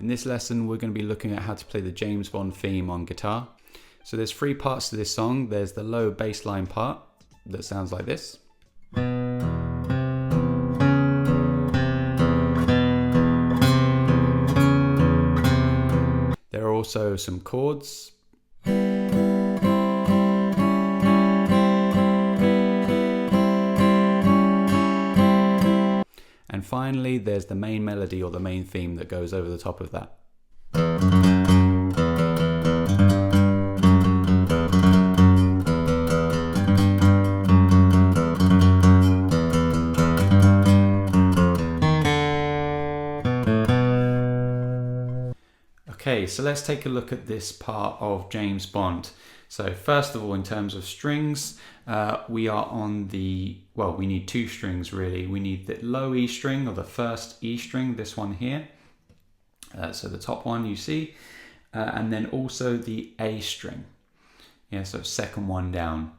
In this lesson, we're going to be looking at how to play the James Bond theme on guitar. So there's three parts to this song. There's the low bass line part that sounds like this. There are also some chords. And finally, there's the main melody or the main theme that goes over the top of that. Okay, so let's take a look at this part of James Bond. So first of all, in terms of strings, we are on the, well, we need two strings really. We need the low E string, or the first E string, this one here. So the top one you see, and then also the A string. Yeah, so second one down.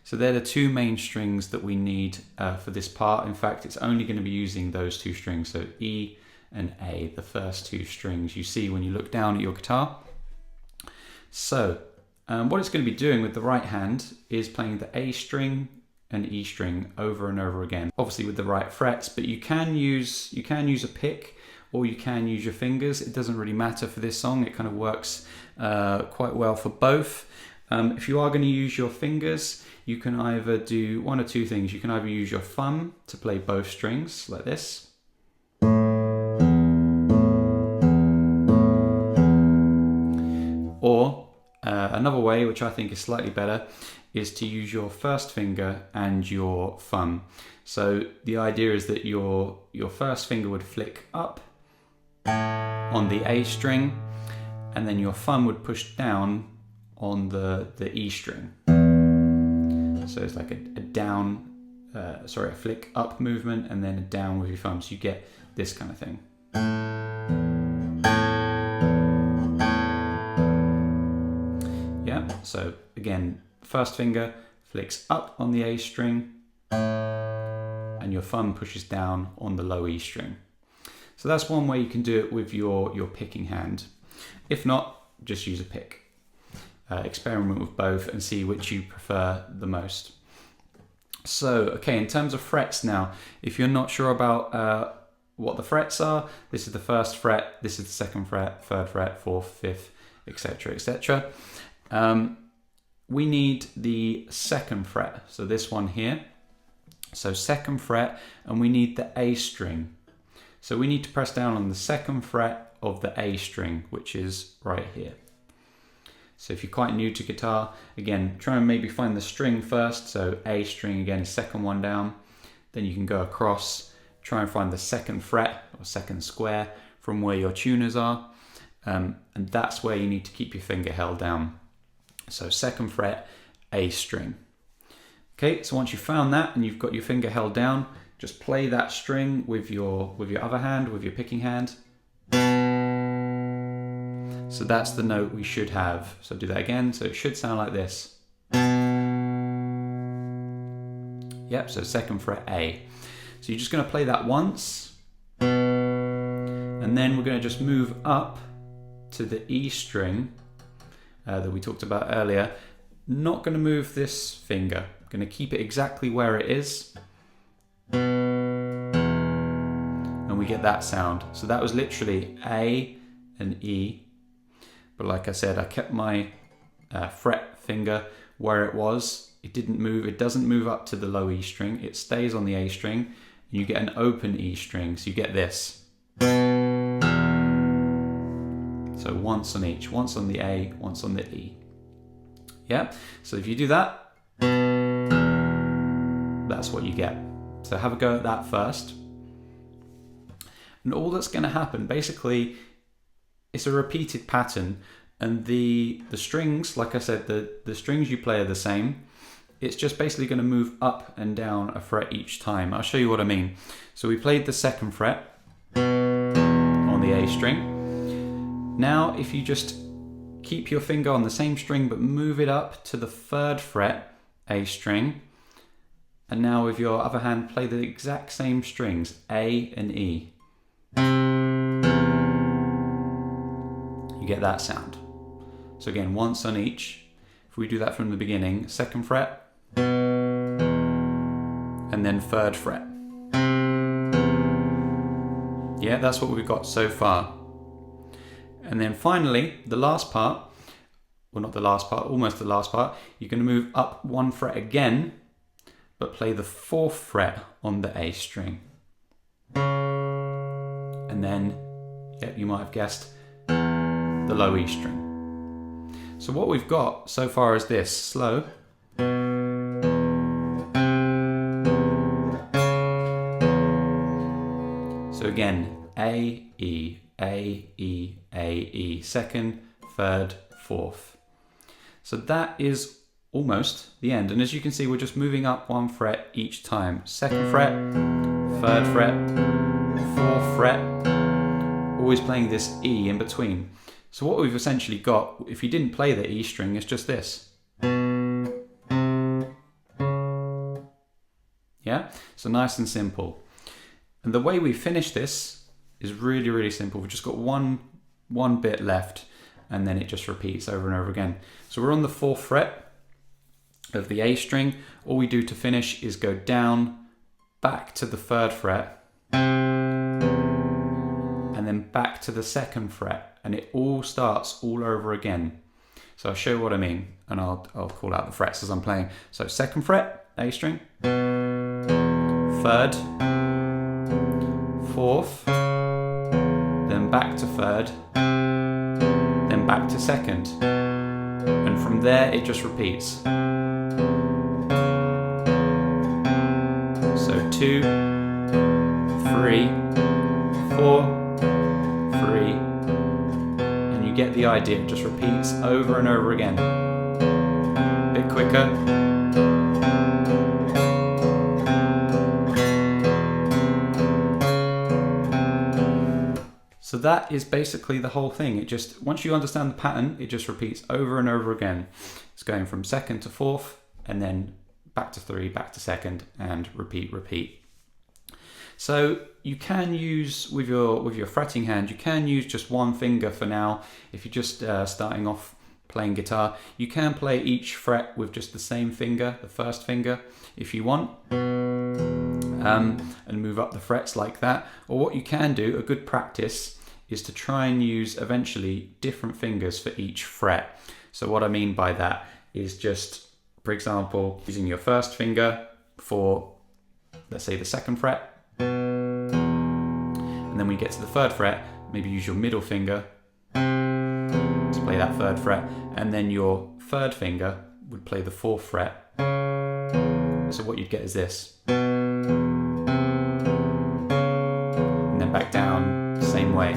So they're the two main strings that we need for this part. In fact, it's only going to be using those two strings. So E and A, the first two strings you see when you look down at your guitar. So what it's going to be doing with the right hand is playing the A string and E string over and over again, obviously with the right frets, but you can use a pick or you can use your fingers. It doesn't really matter for this song. It kind of works quite well for both. If you are going to use your fingers, you can either do one or two things. You can either use your thumb to play both strings like this, or another way, which I think is slightly better, is to use your first finger and your thumb. So the idea is that your first finger would flick up on the A string, and then your thumb would push down on the E string. So it's like a flick up movement and then a down with your thumb. So you get this kind of thing. Yeah, so again, first finger flicks up on the A string and your thumb pushes down on the low E string. So that's one way you can do it with your picking hand. If not, just use a pick. Experiment with both and see which you prefer the most. So, okay, in terms of frets now, if you're not sure about what the frets are, this is the first fret, this is the second fret, third fret, fourth, fifth, etc., etc. We need the second fret, so this one here. So second fret, and we need the A string. So we need to press down on the second fret of the A string, which is right here. So if you're quite new to guitar, again, try and maybe find the string first. So A string, again, second one down. Then you can go across, try and find the second fret or second square from where your tuners are. And that's where you need to keep your finger held down. So second fret, A string. Okay, so once you've found that and you've got your finger held down, just play that string with your other hand, with your picking hand. So that's the note we should have. So do that again. So it should sound like this. Yep, so second fret A. So you're just going to play that once. And then we're going to just move up to the E string that we talked about earlier. Not going to move this finger. Going to keep it exactly where it is. And we get that sound. So that was literally A and E. But like I said, I kept my fret finger where it was. It didn't move. It doesn't move up to the low E string. It stays on the A string. And you get an open E string. So you get this. So once on each. Once on the A, once on the E. Yeah. So if you do that, that's what you get. So have a go at that first. And all that's going to happen, basically, it's a repeated pattern, and the strings, like I said, the strings you play are the same. It's just basically going to move up and down a fret each time. I'll show you what I mean. So we played the second fret on the A string. Now if you just keep your finger on the same string but move it up to the third fret, A string, and now with your other hand play the exact same strings, A and E. get that sound. So again, once on each. If we do that from the beginning, 2nd fret, and then 3rd fret. Yeah, that's what we've got so far. And then finally, the last part, well, not the last part, almost the last part, you're going to move up 1 fret again, but play the 4th fret on the A string. And then, yeah, you might have guessed, the low E string. So what we've got so far is this, slow. So again, A, E, A, E, A, E, 2nd, 3rd, 4th. So that is almost the end. And as you can see, we're just moving up 1 fret each time. 2nd fret, 3rd fret, 4th fret, always playing this E in between. So what we've essentially got, if you didn't play the E string, it's just this. Yeah, so nice and simple. And the way we finish this is really, really simple. We've just got one bit left, and then it just repeats over and over again. So we're on the 4th fret of the A string. All we do to finish is go down, back to the 3rd fret, and then back to the 2nd fret, and it all starts all over again. So I'll show you what I mean, and I'll call out the frets as I'm playing. So 2nd fret, A string, 3rd, 4th, then back to 3rd, then back to 2nd, and from there it just repeats. So 2, 3, 4, 3, and you get the idea. It just repeats over and over again. A bit quicker. So that is basically the whole thing. It just, once you understand the pattern, it just repeats over and over again. It's going from 2nd to 4th, and then back to 3, back to 2nd, and repeat, repeat. So you can use, with your fretting hand, you can use just 1 finger for now. If you're just starting off playing guitar, you can play each fret with just the same finger, the 1st finger, if you want. And move up the frets like that. Or what you can do, a good practice, is to try and use eventually different fingers for each fret. So what I mean by that is just, for example, using your 1st finger for, let's say, the 2nd fret, and then when you get to the 3rd fret, maybe use your middle finger to play that 3rd fret, and then your 3rd finger would play the 4th fret. So what you'd get is this. And then back down the same way.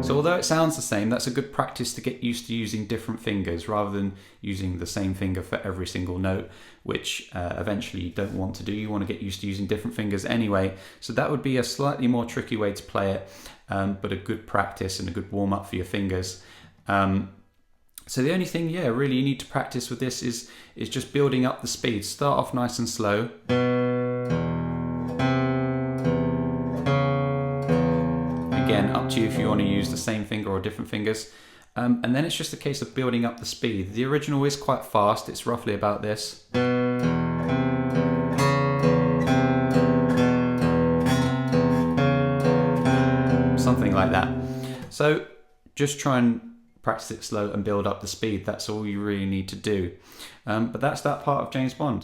So although it sounds the same, that's a good practice to get used to using different fingers rather than using the same finger for every single note, which eventually you don't want to do. You want to get used to using different fingers anyway. So that would be a slightly more tricky way to play it, but a good practice and a good warm-up for your fingers. So the only thing, really you need to practice with this is just building up the speed. Start off nice and slow. Again, up to you if you want to use the same finger or different fingers. And then it's just a case of building up the speed. The original is quite fast. It's roughly about this. Something like that. So just try and practice it slow and build up the speed. That's all you really need to do. But that's that part of James Bond.